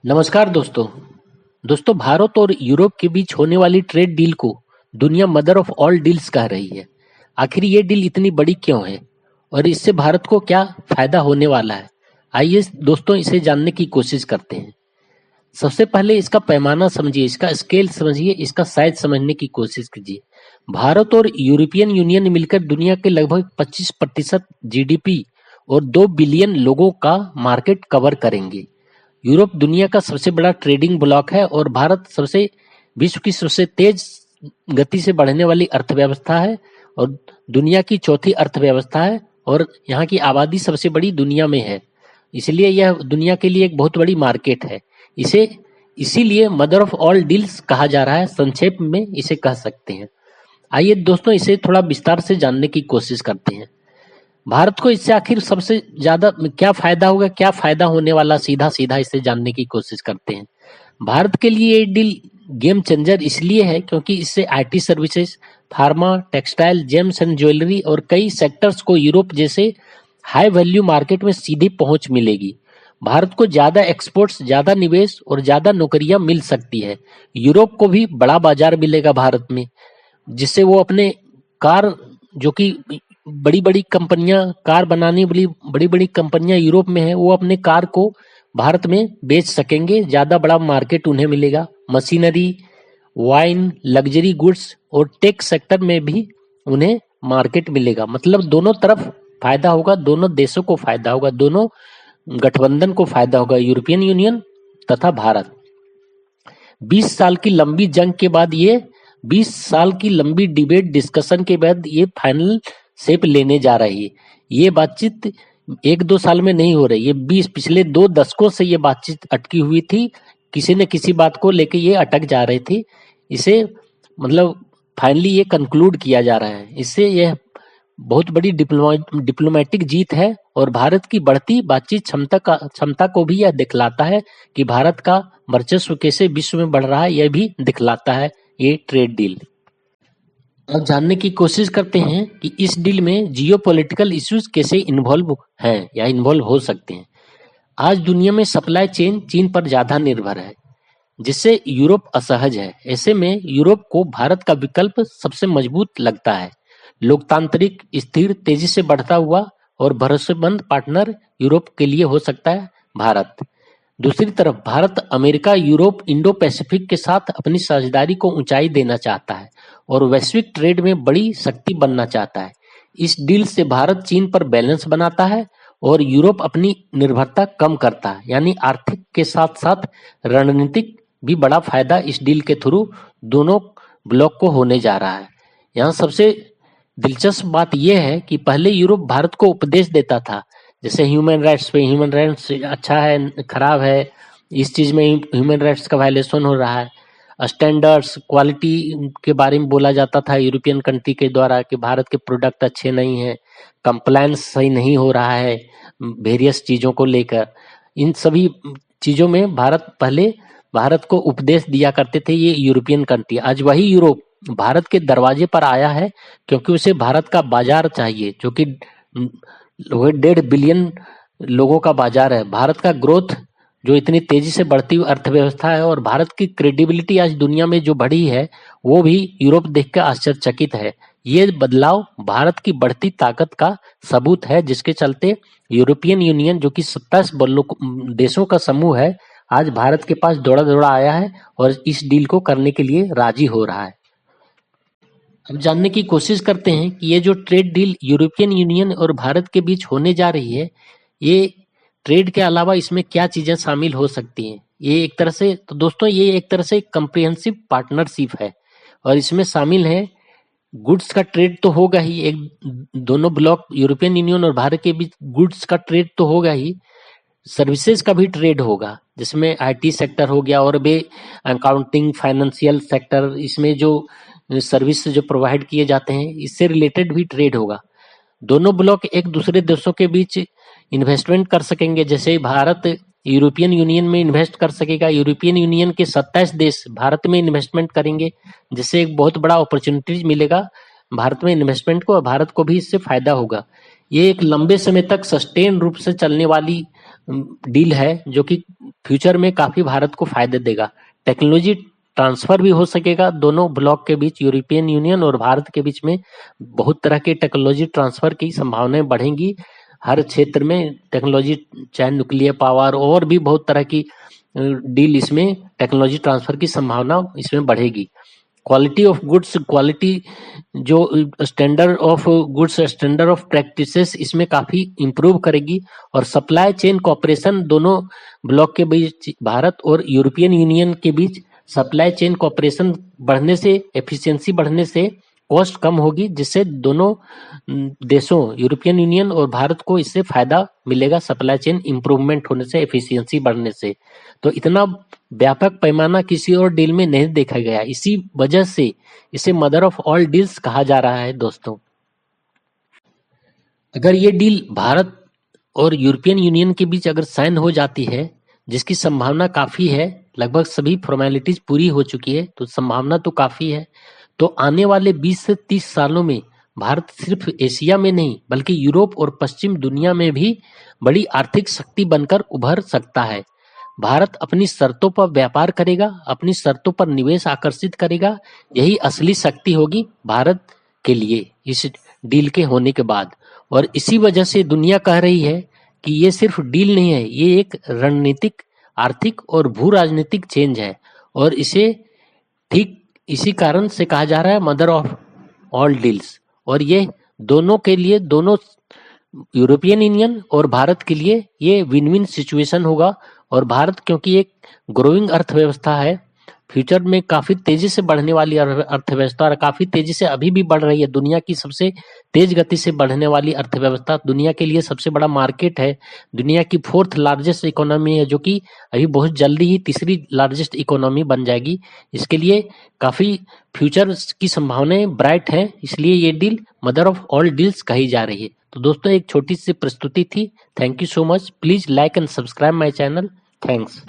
नमस्कार दोस्तों। भारत और यूरोप के बीच होने वाली ट्रेड डील को दुनिया मदर ऑफ ऑल डील्स कह रही है। आखिर ये डील इतनी बड़ी क्यों है और इससे भारत को क्या फायदा होने वाला है? आइए दोस्तों इसे जानने की कोशिश करते हैं। सबसे पहले इसका पैमाना समझिए, इसका स्केल समझिए, इसका साइज समझने की कोशिश कीजिए। भारत और यूरोपियन यूनियन मिलकर दुनिया के लगभग 25% जीडीपी और 2 बिलियन लोगों का मार्केट कवर करेंगे। यूरोप दुनिया का सबसे बड़ा ट्रेडिंग ब्लॉक है और भारत विश्व की सबसे तेज गति से बढ़ने वाली अर्थव्यवस्था है और दुनिया की चौथी अर्थव्यवस्था है और यहाँ की आबादी सबसे बड़ी दुनिया में है। इसलिए यह दुनिया के लिए एक बहुत बड़ी मार्केट है। इसे इसीलिए मदर ऑफ ऑल डील्स कहा जा रहा है, संक्षेप में इसे कह सकते हैं। आइए दोस्तों इसे थोड़ा विस्तार से जानने की कोशिश करते हैं। भारत को इससे आखिर सबसे ज्यादा क्या फायदा होगा, क्या फायदा होने वाला, सीधा सीधा इसे जानने की कोशिश करते हैं। भारत के लिए ये डील गेम चेंजर इसलिए है क्योंकि इससे IT services, pharma, textile, James and jewellery और कई सेक्टर्स को यूरोप जैसे हाई वैल्यू मार्केट में सीधी पहुंच मिलेगी। भारत को ज्यादा एक्सपोर्ट्स, ज्यादा निवेश और ज्यादा नौकरियां मिल सकती है। यूरोप को भी बड़ा बाजार मिलेगा भारत में, जिससे वो अपने कार, जो कि बड़ी बड़ी कंपनियां, कार बनाने वाली बड़ी बड़ी कंपनियां यूरोप में है, वो अपने कार को भारत में बेच सकेंगे। ज्यादा बड़ा मार्केट उन्हें मिलेगा। मशीनरी, वाइन, लग्जरी गुड्स और टेक सेक्टर में भी उन्हें मार्केट मिलेगा। मतलब दोनों तरफ फायदा होगा, दोनों देशों को फायदा होगा, दोनों गठबंधन को फायदा होगा, यूरोपियन यूनियन तथा भारत। 20 साल की लंबी जंग के बाद 20 साल की लंबी डिबेट डिस्कशन के बाद ये फाइनल शेप लेने जा रही है। ये बातचीत 1-2 साल में नहीं हो रही, ये पिछले 2 दशकों से ये बातचीत अटकी हुई थी। किसी न किसी बात को लेके ये अटक जा रही थी। इसे मतलब फाइनली ये कंक्लूड किया जा रहा है। इससे यह बहुत बड़ी डिप्लोमेटिक जीत है और भारत की बढ़ती बातचीत क्षमता को भी यह दिखलाता है कि भारत का वर्चस्व कैसे विश्व में बढ़ रहा है। यह भी दिखलाता है ये ट्रेड डील। अब जानने की कोशिश करते हैं कि इस डील में जियोपॉलिटिकल इश्यूज कैसे इन्वॉल्व हैं या इन्वॉल्व हो सकते हैं। आज दुनिया में सप्लाई चेन चीन पर ज्यादा निर्भर है, जिससे यूरोप असहज है। ऐसे में यूरोप को भारत का विकल्प सबसे मजबूत लगता है। लोकतांत्रिक, स्थिर, तेजी से बढ़ता हुआ और भरोसेमंद पार्टनर यूरोप के लिए हो सकता है भारत। दूसरी तरफ Bharat America, Europe, Indo Pacific के साथ अपनी साझेदारी को ऊंचाई देना चाहता है और वैश्विक ट्रेड में बड़ी शक्ति बनना चाहता है। इस डील से भारत चीन पर बैलेंस बनाता है और यूरोप अपनी निर्भरता कम करता है। यानी आर्थिक के साथ साथ रणनीतिक भी बड़ा फायदा इस डील के थ्रू दोनों ब्लॉक को होने जा रहा है। यहाँ सबसे दिलचस्प बात यह है कि पहले यूरोप भारत को उपदेश देता था, जैसे ह्यूमन राइट्स अच्छा है, खराब है, इस चीज में ह्यूमन राइट्स का वायलेशन हो रहा है। स्टैंडर्ड्स, क्वालिटी के बारे में बोला जाता था यूरोपियन कंट्री के द्वारा कि भारत के प्रोडक्ट अच्छे नहीं है, कंप्लायंस सही नहीं हो रहा है वेरियस चीजों को लेकर। इन सभी चीजों में भारत को उपदेश दिया करते थे ये यूरोपियन कंट्री। आज वही यूरोप भारत के दरवाजे पर आया है क्योंकि उसे भारत का बाजार चाहिए, जो कि 1.5 बिलियन लोगों का बाजार है। भारत का ग्रोथ जो इतनी तेजी से बढ़ती हुई अर्थव्यवस्था है और भारत की क्रेडिबिलिटी आज दुनिया में जो बढ़ी है, वो भी यूरोप देखकर आश्चर्यचकित है। ये बदलाव भारत की बढ़ती ताकत का सबूत है, जिसके चलते यूरोपियन यूनियन, जो कि 27 देशों का समूह है, आज भारत के पास दौड़ा दौड़ा आया है और इस डील को करने के लिए राजी हो रहा है। अब जानने की कोशिश करते हैं कि ये जो ट्रेड डील यूरोपियन यूनियन और भारत के बीच होने जा रही है, ये ट्रेड के अलावा इसमें क्या चीजें शामिल हो सकती हैं। ये एक तरह से कम्प्रिहेंसिव पार्टनरशिप है और इसमें शामिल है गुड्स का ट्रेड तो होगा ही, एक दोनों ब्लॉक यूरोपियन यूनियन और भारत के बीच गुड्स का ट्रेड तो होगा ही, सर्विसेज का भी ट्रेड होगा, जिसमें आईटी सेक्टर हो गया और भी अकाउंटिंग, फाइनेंशियल सेक्टर, इसमें जो सर्विस जो प्रोवाइड किए जाते हैं, इससे रिलेटेड भी ट्रेड होगा। दोनों ब्लॉक एक दूसरे देशों के बीच इन्वेस्टमेंट कर सकेंगे। जैसे भारत यूरोपियन यूनियन में इन्वेस्ट कर सकेगा, यूरोपियन यूनियन के 27 देश भारत में इन्वेस्टमेंट करेंगे, जिससे एक बहुत बड़ा अपॉर्चुनिटीज मिलेगा भारत में इन्वेस्टमेंट को और भारत को भी इससे फायदा होगा। ये एक लंबे समय तक सस्टेन रूप से चलने वाली डील है जो कि फ्यूचर में काफी भारत को फायदे देगा। टेक्नोलॉजी ट्रांसफर भी हो सकेगा दोनों ब्लॉक के बीच, यूरोपियन यूनियन और भारत के बीच में बहुत तरह के टेक्नोलॉजी ट्रांसफर की संभावनाएं बढ़ेंगी। हर क्षेत्र में टेक्नोलॉजी, चाहे न्यूक्लियर पावर और भी बहुत तरह की डील, इसमें टेक्नोलॉजी ट्रांसफर की संभावना इसमें बढ़ेगी। क्वालिटी ऑफ गुड्स, क्वालिटी जो standard of goods, standard of practices इसमें काफी इंप्रूव करेगी। और सप्लाई चेन कोऑपरेशन दोनों ब्लॉक के बीच, भारत और यूरोपियन यूनियन के बीच सप्लाई चेन कोऑपरेशन बढ़ने से, एफिशिएंसी बढ़ने से कॉस्ट कम होगी, जिससे दोनों देशों यूरोपियन यूनियन और भारत को इससे फायदा मिलेगा सप्लाई चेन इंप्रूवमेंट होने से, एफिशिएंसी बढ़ने से। तो इतना व्यापक पैमाना किसी और डील में नहीं देखा गया, इसी वजह से इसे मदर ऑफ ऑल डील्स कहा जा रहा है। दोस्तों, अगर ये डील भारत और यूरोपियन यूनियन के बीच अगर साइन हो जाती है, जिसकी संभावना काफी है, लगभग सभी फॉर्मेलिटीज पूरी हो चुकी है, तो संभावना तो काफी है। तो आने वाले 20 से 30 सालों में भारत सिर्फ एशिया में नहीं बल्कि यूरोप और पश्चिम दुनिया में भी बड़ी आर्थिक शक्ति बनकर उभर सकता है। भारत अपनी शर्तों पर व्यापार करेगा, अपनी शर्तों पर निवेश आकर्षित करेगा, यही असली शक्ति होगी भारत के लिए इस डील के होने के बाद। और इसी वजह से दुनिया कह रही है कि ये सिर्फ डील नहीं है, ये एक रणनीतिक, आर्थिक और भू राजनीतिक चेंज है। और इसे ठीक इसी कारण से कहा जा रहा है मदर ऑफ ऑल डील्स। और ये दोनों के लिए, दोनों यूरोपियन यूनियन और भारत के लिए ये विन विन सिचुएशन होगा। और भारत क्योंकि एक ग्रोइंग अर्थव्यवस्था है, फ्यूचर में काफी तेजी से बढ़ने वाली अर्थव्यवस्था, और काफी तेजी से अभी भी बढ़ रही है, दुनिया की सबसे तेज गति से बढ़ने वाली अर्थव्यवस्था, दुनिया के लिए सबसे बड़ा मार्केट है, दुनिया की 4th लार्जेस्ट इकोनॉमी है, जो कि अभी बहुत जल्दी ही 3री लार्जेस्ट इकोनॉमी बन जाएगी। इसके लिए काफी फ्यूचर की संभावनाएं ब्राइट हैं, इसलिए ये deal mother of all deals कही जा रही है। तो दोस्तों, एक छोटी सी प्रस्तुति थी। Thank you so much. Please like and subscribe my channel. Thanks.